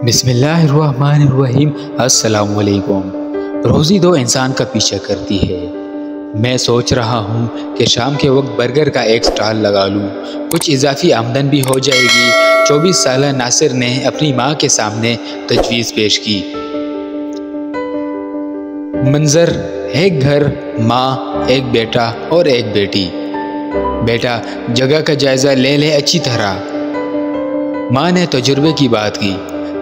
بسم اللہ الرحمن الرحیم۔ السلام علیکم۔ روزی دو انسان کا پیچھا کرتی ہے۔ میں سوچ رہا ہوں کہ شام کے وقت برگر کا ایک سٹال لگا لوں، کچھ اضافی آمدن بھی ہو جائے گی۔ 24 سالہ ناصر نے اپنی ماں کے سامنے تجویز پیش کی۔ منظر: ایک گھر، ماں، ایک بیٹا اور ایک بیٹی۔ بیٹا: جگہ کا جائزہ لے لے اچھی طرح۔ ماں نے تجربے کی بات کی۔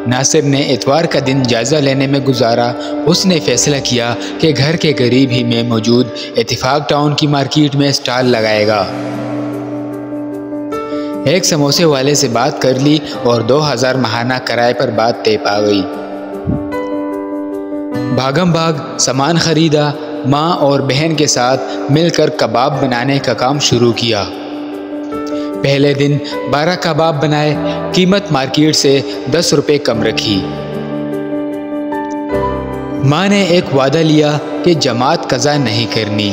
ناصر نے اتوار کا دن جائزہ لینے میں گزارا۔ اس نے فیصلہ کیا کہ گھر کے قریب ہی میں موجود اتفاق ٹاؤن کی مارکیٹ میں سٹال لگائے گا۔ ایک سموسے والے سے بات کر لی اور 2000 ماہانہ کرائے پر بات طے پا گئی۔ بھاگم بھاگ سامان خریدا، ماں اور بہن کے ساتھ مل کر کباب بنانے کا کام شروع کیا۔ پہلے دن 12 کباب بنائے، قیمت مارکیٹ سے 10 روپے کم رکھی۔ ماں نے ایک وعدہ لیا کہ جماعت قضا نہیں کرنی۔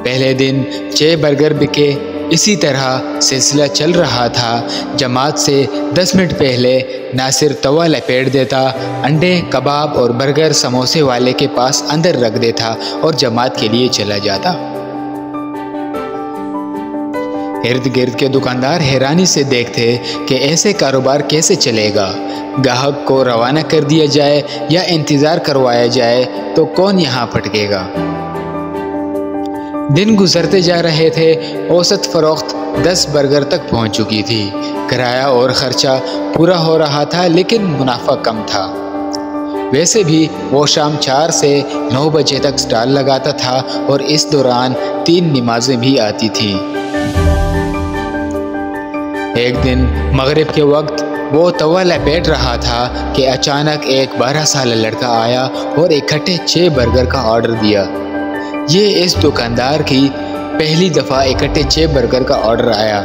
پہلے دن 6 برگر بکے۔ اسی طرح سلسلہ چل رہا تھا۔ جماعت سے 10 منٹ پہلے ناصر توا لپیٹ دیتا، انڈے، کباب اور برگر سموسے والے کے پاس اندر رکھ دیتا اور جماعت کے لیے چلا جاتا۔ ارد گرد کے دکاندار حیرانی سے دیکھتے کہ ایسے کاروبار کیسے چلے گا۔ گاہک کو روانہ کر دیا جائے یا انتظار کروایا جائے تو کون یہاں پھٹکے گا۔ دن گزرتے جا رہے تھے۔ اوسط فروخت 10 برگر تک پہنچ چکی تھی۔ کرایہ اور خرچہ پورا ہو رہا تھا لیکن منافع کم تھا۔ ویسے بھی وہ شام 4 سے 9 بجے تک سٹال لگاتا تھا اور اس دوران 3 نمازیں بھی آتی تھیں۔ ایک دن مغرب کے وقت وہ توا لپیٹ رہا تھا کہ اچانک ایک 12 سالہ لڑکا آیا اور اکٹھے 6 برگر کا آرڈر دیا۔ یہ اس دکاندار کی پہلی دفعہ اکٹھے 6 برگر کا آرڈر آیا۔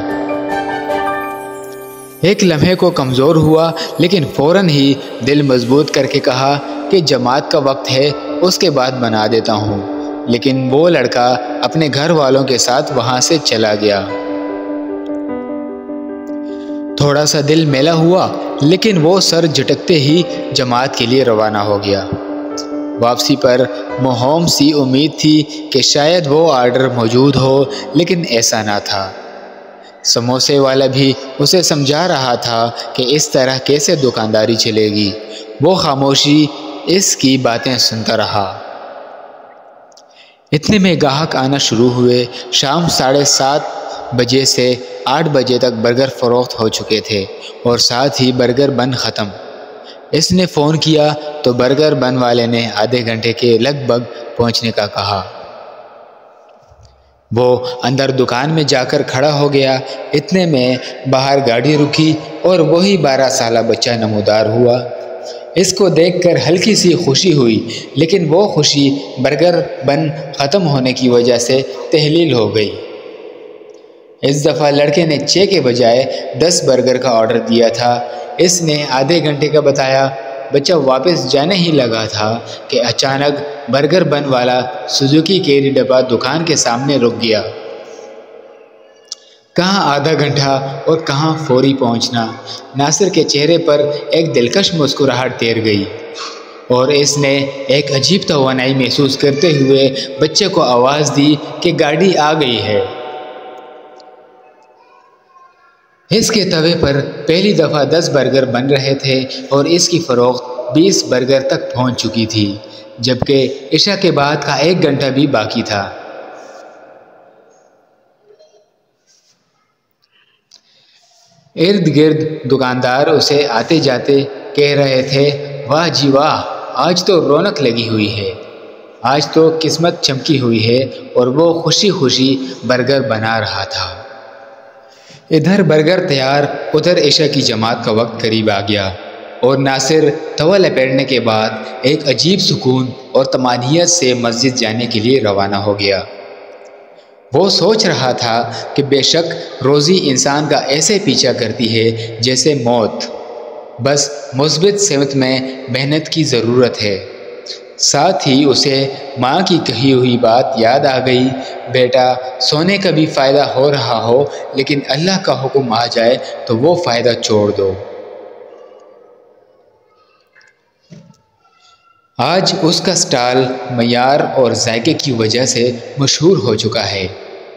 ایک لمحے کو کمزور ہوا لیکن فوراً ہی دل مضبوط کر کے کہا کہ جماعت کا وقت ہے، اس کے بعد بنا دیتا ہوں۔ لیکن وہ لڑکا اپنے گھر والوں کے ساتھ وہاں سے چلا گیا۔ تھوڑا سا دل میلا ہوا لیکن وہ سر جھٹکتے ہی جماعت کے لیے روانہ ہو گیا۔ واپسی پر مہوم سی امید تھی کہ شاید وہ آرڈر موجود ہو، لیکن ایسا نہ تھا۔ سموسے والا بھی اسے سمجھا رہا تھا کہ اس طرح کیسے دکانداری چلے گی۔ وہ خاموشی اس کی باتیں سنتا رہا۔ اتنے میں گاہک آنا شروع ہوئے۔ شام 7:30 بجے سے 8 بجے تک برگر فروخت ہو چکے تھے اور ساتھ ہی برگر بن ختم۔ اس نے فون کیا تو برگر بن والے نے آدھے گھنٹے کے لگ بھگ پہنچنے کا کہا۔ وہ اندر دکان میں جا کر کھڑا ہو گیا۔ اتنے میں باہر گاڑی رکی اور وہی 12 سالہ بچہ نمودار ہوا۔ اس کو دیکھ کر ہلکی سی خوشی ہوئی لیکن وہ خوشی برگر بن ختم ہونے کی وجہ سے تحلیل ہو گئی۔ اس دفعہ لڑکے نے 6 کے بجائے 10 برگر کا آرڈر دیا تھا۔ اس نے آدھے گھنٹے کا بتایا۔ بچہ واپس جانے ہی لگا تھا کہ اچانک برگر بن والا سوزوکی کیری ڈبہ دکان کے سامنے رک گیا۔ کہاں آدھا گھنٹہ اور کہاں فوری پہنچنا۔ ناصر کے چہرے پر ایک دلکش مسکراہٹ تیر گئی اور اس نے ایک عجیب توانائی محسوس کرتے ہوئے بچے کو آواز دی کہ گاڑی آ گئی ہے۔ اس کے توے پر پہلی دفعہ 10 برگر بن رہے تھے اور اس کی فروخت 20 برگر تک پہنچ چکی تھی، جبکہ عشاء کے بعد کا 1 گھنٹہ بھی باقی تھا۔ ارد گرد دکاندار اسے آتے جاتے کہہ رہے تھے، واہ جی واہ، آج تو رونق لگی ہوئی ہے، آج تو قسمت چمکی ہوئی ہے، اور وہ خوشی خوشی برگر بنا رہا تھا۔ ادھر برگر تیار، ادھر عشاء کی جماعت کا وقت قریب آ گیا اور ناصر توا لپیٹنے کے بعد ایک عجیب سکون اور طمانینت سے مسجد جانے کے لیے روانہ ہو گیا۔ وہ سوچ رہا تھا کہ بے شک روزی انسان کا ایسے پیچھا کرتی ہے جیسے موت، بس مثبت سمت میں محنت کی ضرورت ہے۔ ساتھ ہی اسے ماں کی کہی ہوئی بات یاد آ گئی، بیٹا سونے کا بھی فائدہ ہو رہا ہو لیکن اللہ کا حکم آ جائے تو وہ فائدہ چھوڑ دو۔ آج اس کا سٹال معیار اور ذائقے کی وجہ سے مشہور ہو چکا ہے۔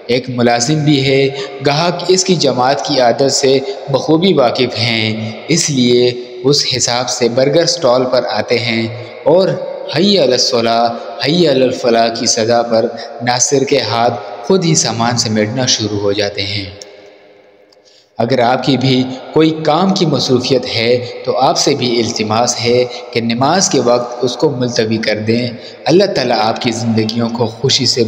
ایک ملازم بھی ہے، گاہک اس کی جماعت کی عادت سے بخوبی واقف ہیں، اس لیے اس حساب سے برگر سٹال پر آتے ہیں اور حی علی الصلاۃ حی علی الفلاح کی صدا پر ناصر کے ہاتھ خود ہی سامان سمیٹنا شروع ہو جاتے ہیں۔ اگر آپ کی بھی کوئی کام کی مصروفیت ہے تو آپ سے بھی التماس ہے کہ نماز کے وقت اس کو ملتوی کر دیں۔ اللہ تعالیٰ آپ کی زندگیوں کو خوشی سے